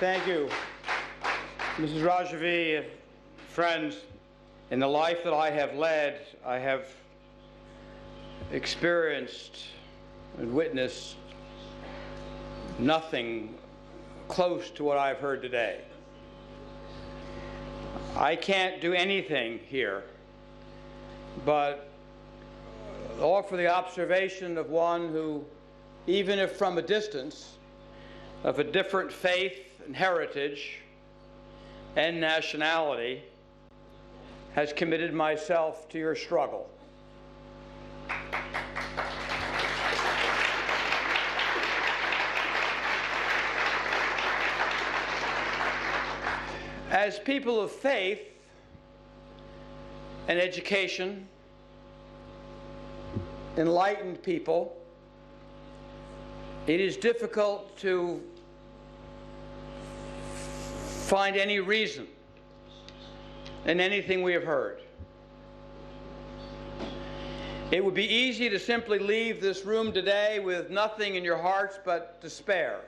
Thank you. Mrs. Rajavi, friends, in the life that I have led, I have experienced and witnessed nothing close to what I've heard today. I can't do anything here but offer the observation of one who, even if from a distance, of a different faith and heritage and nationality, has committed myself to your struggle. As people of faith and education, enlightened people, it is difficult to find any reason in anything we have heard. It would be easy to simply leave this room today with nothing in your hearts but despair.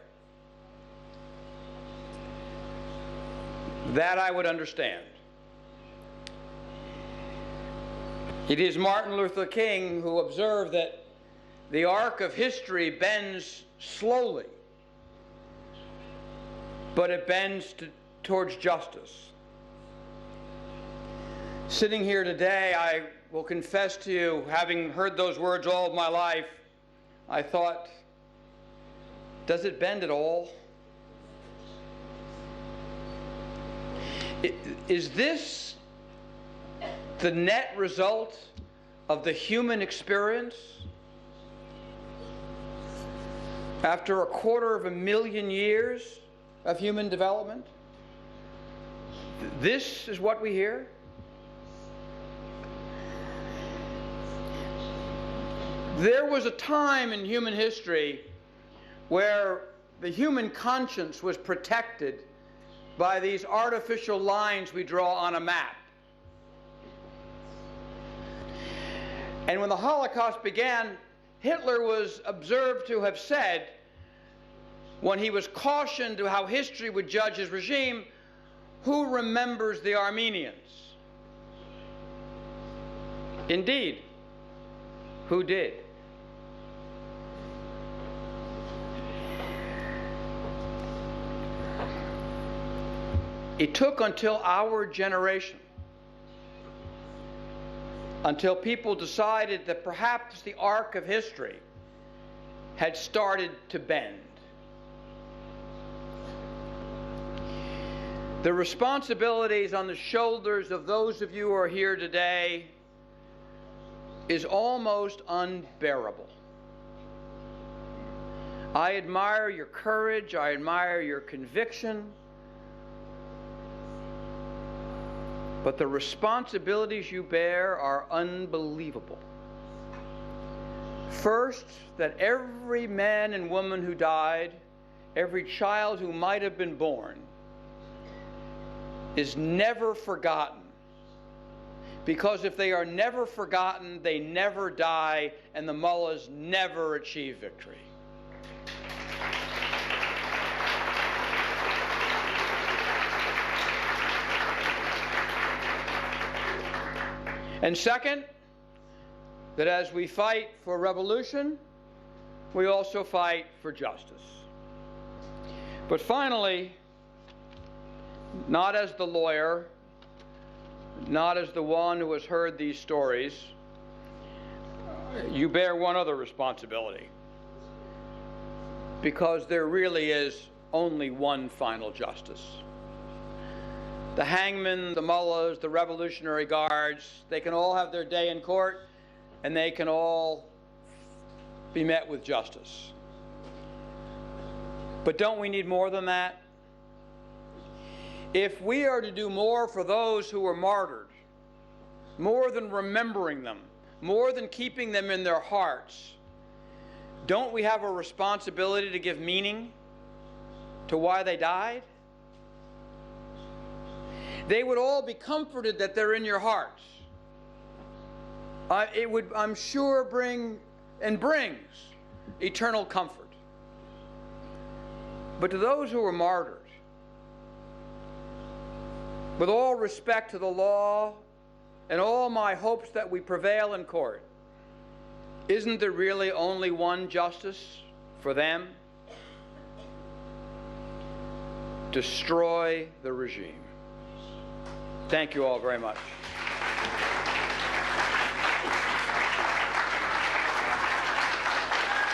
That I would understand. It is Martin Luther King who observed that the arc of history bends slowly, but it bends towards justice. Sitting here today, I will confess to you, having heard those words all of my life, I thought, does it bend at all? Is this the net result of the human experience? After 250,000 years of human development? This is what we hear? There was a time in human history where the human conscience was protected by these artificial lines we draw on a map. And when the Holocaust began, Hitler was observed to have said, when he was cautioned to how history would judge his regime, "Who remembers the Armenians?" Indeed, who did? It took until our generation, until people decided that perhaps the arc of history had started to bend. The responsibilities on the shoulders of those of you who are here today is almost unbearable. I admire your courage, I admire your conviction, but the responsibilities you bear are unbelievable. First, that every man and woman who died, every child who might have been born, is never forgotten. Because if they are never forgotten, they never die, and the mullahs never achieve victory. And second, that as we fight for revolution, we also fight for justice. But finally, not as the lawyer, not as the one who has heard these stories, you bear one other responsibility. Because there really is only one final justice. The hangmen, the mullahs, the Revolutionary Guards, they can all have their day in court, and they can all be met with justice. But don't we need more than that? If we are to do more for those who were martyred, more than remembering them, more than keeping them in their hearts, don't we have a responsibility to give meaning to why they died? They would all be comforted that they're in your hearts. It would, I'm sure, bring and brings eternal comfort. But to those who were martyred, With all respect to the law and all my hopes that we prevail in court, isn't there really only one justice for them? Destroy the regime. Thank you all very much.